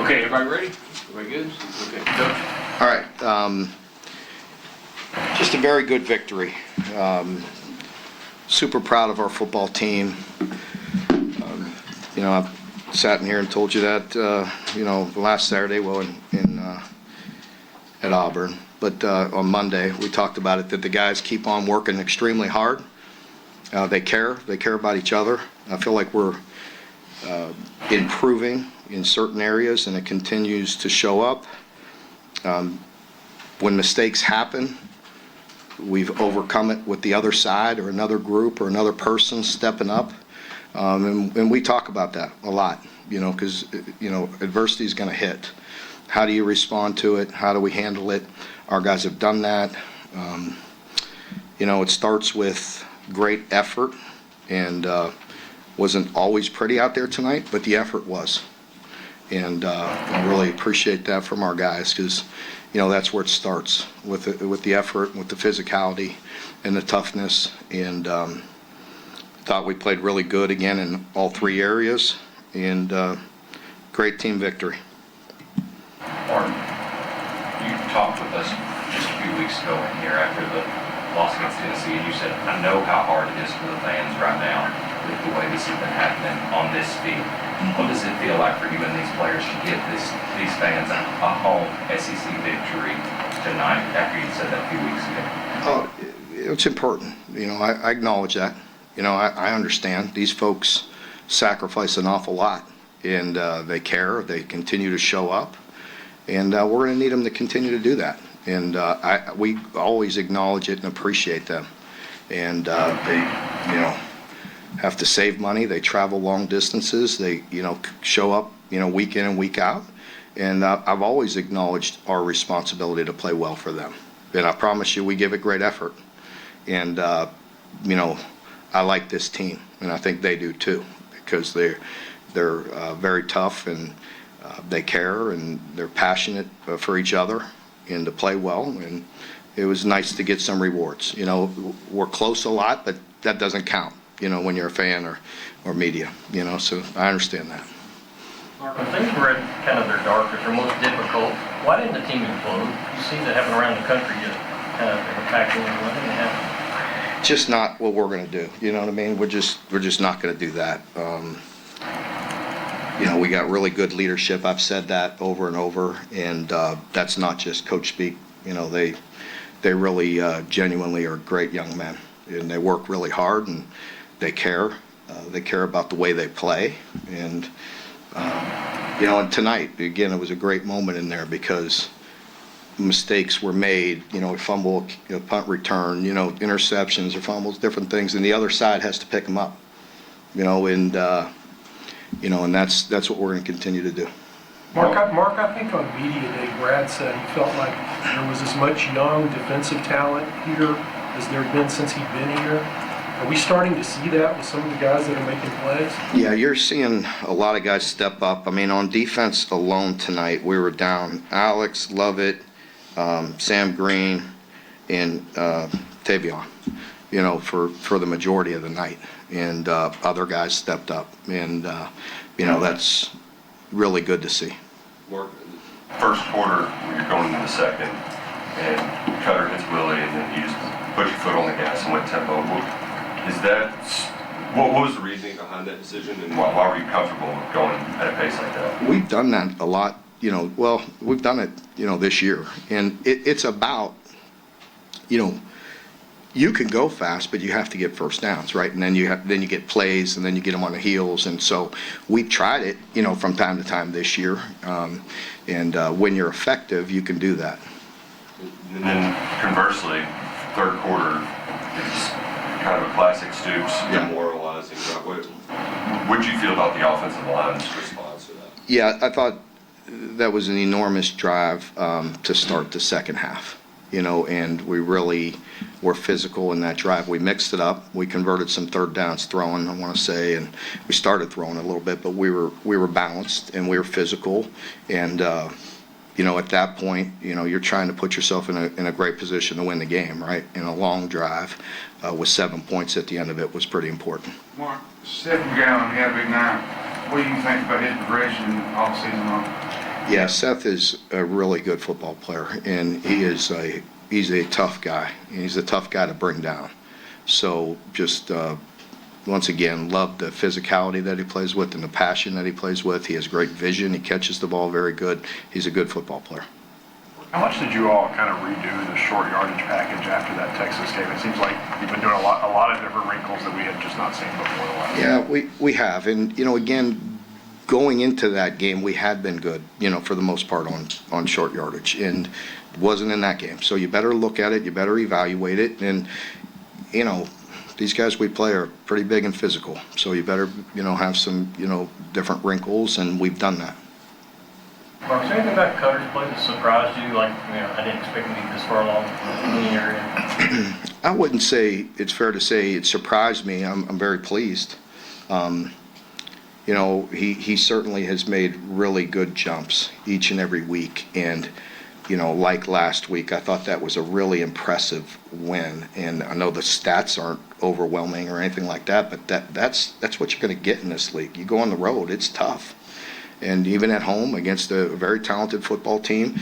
Okay, everybody ready? Everybody good? Okay, Coach. All right. Just a very good victory. Super proud of our football team. I've sat in here and told you that, last Saturday, at Auburn. But on Monday, we talked about it, that the guys keep on working extremely hard. They care about each other. I feel like we're improving in certain areas, and it continues to show up. When mistakes happen, we've overcome it with the other side or another group or another person stepping up. And we talk about that a lot, because, adversity is going to hit. How do you respond to it? How do we handle it? Our guys have done that. It starts with great effort, and wasn't always pretty out there tonight, but the effort was. And I really appreciate that from our guys, because, that's where it starts, with the effort, with the physicality and the toughness. And thought we played really good again in all three areas, and great team victory. Martin, you talked with us just a few weeks ago in here after the loss against Tennessee, and you said, I know how hard it is for the fans right now with the way this has been happening on this field. What does it feel like for you and these players to give these fans a home SEC victory tonight after you said that a few weeks ago? Oh, it's important. I acknowledge that. I understand. These folks sacrifice an awful lot, and they care. They continue to show up, and we're going to need them to continue to do that. And we always acknowledge it and appreciate them. And they, have to save money. They travel long distances. They, show up, week in and week out. And I've always acknowledged our responsibility to play well for them. And I promise you, we give it great effort. And I like this team, and I think they do too, because they're very tough, and they care, and they're passionate for each other and to play well. And it was nice to get some rewards. We're close a lot, but that doesn't count, when you're a fan or media, so I understand that. Mark, when things were at kind of their darkest or most difficult, why didn't the team implode? You see that happen around the country, just kind of impacting them. Why didn't it happen? Just not what we're going to do. You know what I mean? We're just not going to do that. We got really good leadership. I've said that over and over, and that's not just coach speak. They really genuinely are great young men, and they work really hard, and they care. They care about the way they play, and and tonight again, it was a great moment in there because mistakes were made, fumble, punt return, interceptions or fumbles, different things, and the other side has to pick them up, and that's what we're going to continue to do. Mark, I think on media day, Brad said he felt like there was as much young defensive talent here as there had been since he'd been here. Are we starting to see that with some of the guys that are making plays? Yeah, you're seeing a lot of guys step up. I mean, on defense alone tonight, we were down Alex, Lovett, Sam Green, and Tavion, for the majority of the night. And other guys stepped up. And, that's really good to see. Mark, first quarter, when you're going into the second, and Cutter hits Willie, and then you just put your foot on the gas and went tempo. What was the reasoning behind that decision, and why were you comfortable going at a pace like that? We've done that a lot. We've done it, this year. And it's about, you can go fast, but you have to get first downs, right? And then you get plays, and then you get them on the heels. And so we've tried it, from time to time this year. And when you're effective, you can do that. And then conversely, third quarter, it's kind of a classic Stoops, demoralizing. What did you feel about the offensive line's response to that? Yeah, I thought that was an enormous drive to start the second half, and we really were physical in that drive. We mixed it up. We converted some third downs throwing, I want to say, and we started throwing a little bit, but we were balanced and we were physical. And at that point, you're trying to put yourself in a great position to win the game, right? And a long drive with 7 points at the end of it was pretty important. Mark, Stephen Gallen, he had a big night. What do you think about his progression all season long? Yeah, Seth is a really good football player, and he's a tough guy. He's a tough guy to bring down. So just once again, love the physicality that he plays with and the passion that he plays with. He has great vision. He catches the ball very good. He's a good football player. How much did you all kind of redo the short yardage package after that Texas game? It seems like you've been doing a lot of different wrinkles that we had just not seen before the last. Yeah, we have. And, again, going into that game, we had been good, for the most part on short yardage. And it wasn't in that game. So you better look at it. You better evaluate it. And, these guys we play are pretty big and physical. So you better, have some, different wrinkles. And we've done that. Mark, is there anything about Cutter's play that surprised you? Like, I didn't expect him to be this far along in the area. I wouldn't say it's fair to say it surprised me. I'm very pleased. He certainly has made really good jumps each and every week. And, like last week, I thought that was a really impressive win. And I know the stats aren't overwhelming or anything like that, but that's what you're going to get in this league. You go on the road, it's tough. And even at home against a very talented football team,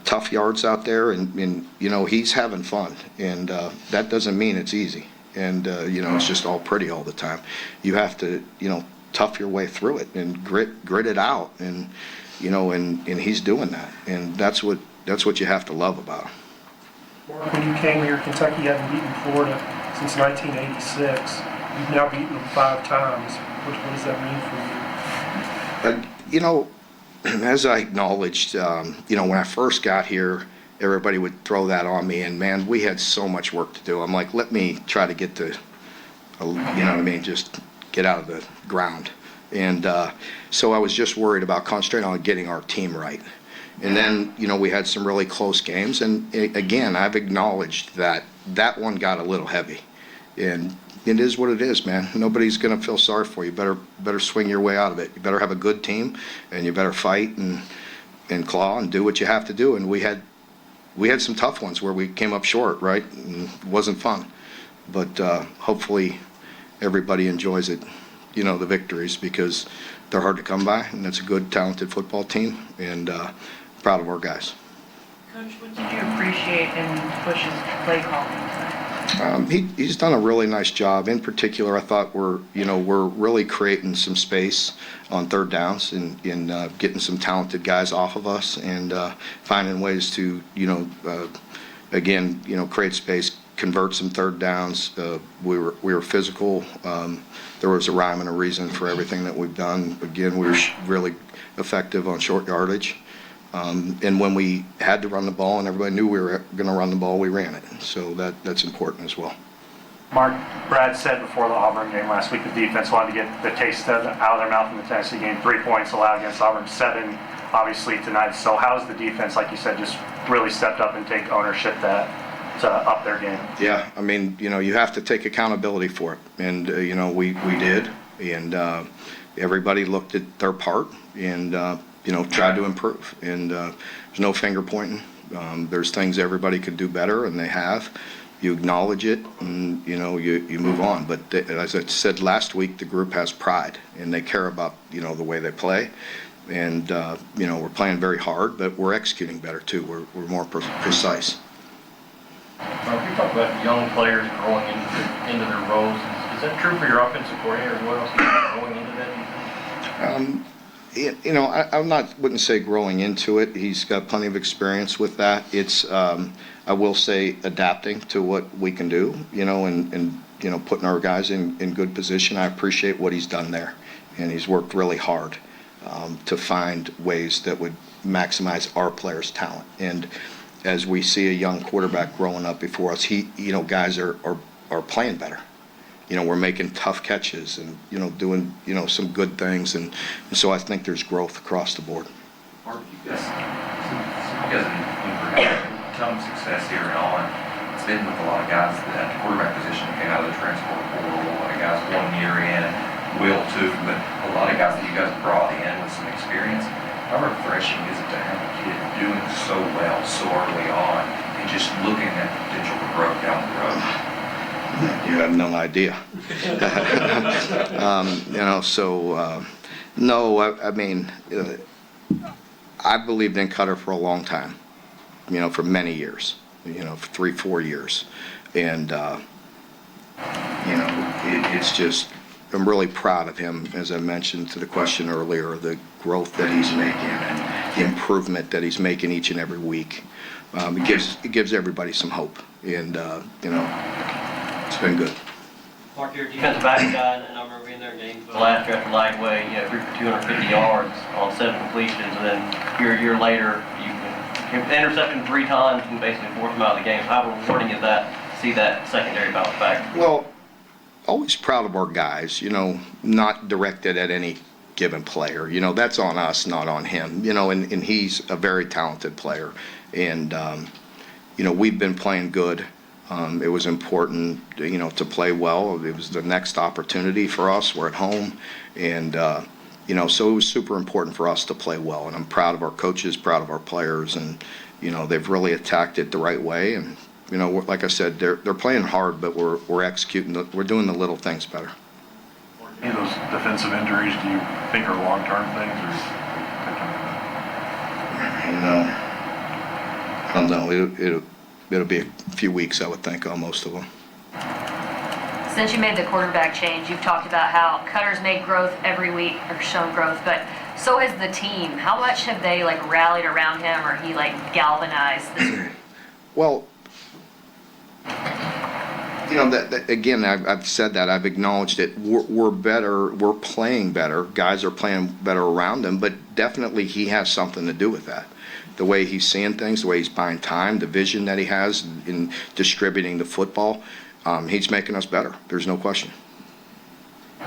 tough yards out there, and he's having fun. And that doesn't mean it's easy. And, it's just all pretty all the time. You have to, tough your way through it and grit it out. And, and he's doing that. And that's what you have to love about him. Mark, when you came here, Kentucky hadn't beaten Florida since 1986. You've now beaten them 5 times. What does that mean for you? As I acknowledged, when I first got here, everybody would throw that on me, and man, we had so much work to do. I'm like, let me try to get to, just get out of the ground. And so I was just worried about concentrating on getting our team right. And then, we had some really close games, and again, I've acknowledged that one got a little heavy. And it is what it is, man. Nobody's going to feel sorry for you. Better swing your way out of it. You better have a good team, and you better fight and claw and do what you have to do. And we had some tough ones where we came up short, right? And it wasn't fun. But hopefully everybody enjoys it, the victories, because they're hard to come by, and it's a good, talented football team, and proud of our guys. Coach, what did you appreciate in Bush's play calling tonight? He's done a really nice job. In particular, I thought we're really creating some space on third downs and getting some talented guys off of us and finding ways to, create space, convert some third downs. We were physical. There was a rhyme and a reason for everything that we've done. Again, we were really effective on short yardage. And when we had to run the ball and everybody knew we were going to run the ball, we ran it. So that's important as well. Mark, Brad said before the Auburn game last week, the defense wanted to get the taste out of their mouth in the Tennessee game. 3 points allowed against Auburn, 7 obviously tonight. So how's the defense, like you said, just really stepped up and take ownership to up their game? Yeah, you have to take accountability for it. And, we did. And everybody looked at their part and, tried to improve. And there's no finger pointing. There's things everybody could do better, and they have. You acknowledge it, and, you move on. But as I said last week, the group has pride, and they care about, the way they play. And, we're playing very hard, but we're executing better, too. We're more precise. Mark, you talk about young players growing into their roles. Is that true for your offensive coordinator as well, growing into that defense? Wouldn't say growing into it. He's got plenty of experience with that. It's, I will say, adapting to what we can do, and putting our guys in good position. I appreciate what he's done there, and he's worked really hard to find ways that would maximize our players' talent. And as we see a young quarterback growing up before us, guys are playing better. We're making tough catches and, doing, some good things. And so I think there's growth across the board. Mark, you guys have had some success here and on. It's been with a lot of guys that at the quarterback position came out of the transfer portal. A lot of guys 1 year in, will too, but a lot of guys that you guys brought in with some experience. How refreshing is it to have a kid doing so well so early on and just looking at the potential to grow down the road? You have no idea. No, I've believed in Cutter for a long time, for many years, for 3-4 years. And, it's just, I'm really proud of him, as I mentioned to the question earlier, the growth that he's making and the improvement that he's making each and every week. It gives everybody some hope, and, it's been good. Mark, your defensive back guy, and I remember being there in games last year after Lightweight, threw for 250 yards on 7 completions, and then a year later, you intercepted him 3 times and basically forced him out of the game. How rewarding is that to see that secondary bounce back? Well, always proud of our guys, not directed at any given player. That's on us, not on him. And he's a very talented player. And, we've been playing good. It was important, to play well. It was the next opportunity for us. We're at home. And, so it was super important for us to play well. And I'm proud of our coaches, proud of our players. And, they've really attacked it the right way. And, like I said, they're playing hard, but we're executing. We're doing the little things better. Any of those defensive injuries, do you think are long-term things, or? I don't know. It'll be a few weeks, I would think, on most of them. Since you made the quarterback change, you've talked about how Cutter's made growth every week, or shown growth, but so has the team. How much have they rallied around him, or he galvanized this? Well, that again, I've said that, I've acknowledged it. We're better, we're playing better. Guys are playing better around him, but definitely he has something to do with that. The way he's seeing things, the way he's buying time, the vision that he has in distributing the football, he's making us better. There's no question.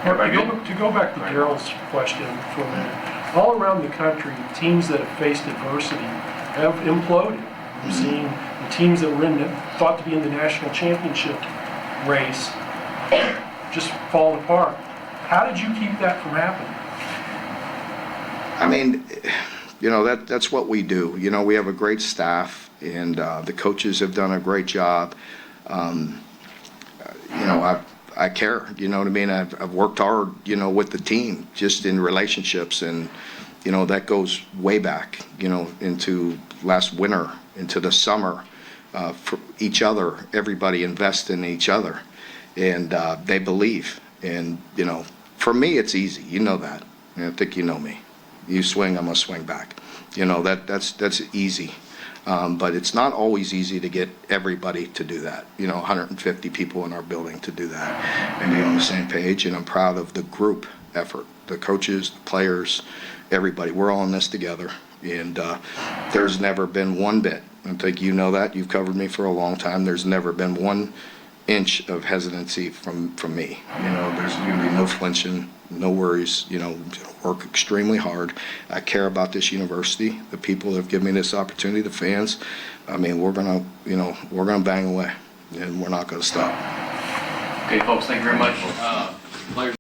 Mark, to go back to Daryl's question for a minute, all around the country, teams that have faced adversity have imploded. We've seen the teams that were thought to be in the national championship race just fall apart. How did you keep that from happening? I mean, that's what we do. We have a great staff, and the coaches have done a great job. I care, you know what I mean? I've worked hard, with the team, just in relationships, and, that goes way back, into last winter, into the summer, for each other. Everybody invest in each other, and they believe. And, for me, it's easy. You know that. I think you know me. You swing, I'm going to swing back. That's easy. But it's not always easy to get everybody to do that. 150 people in our building to do that and be on the same page. And I'm proud of the group effort, the coaches, the players, everybody. We're all in this together. And there's never been one bit. I think you know that. You've covered me for a long time. There's never been 1 inch of hesitancy from me. There's going to be no flinching, no worries. Work extremely hard. I care about this university, the people that have given me this opportunity, the fans. I mean, we're gonna bang away, and we're not gonna stop. Okay, folks, thank you very much. Players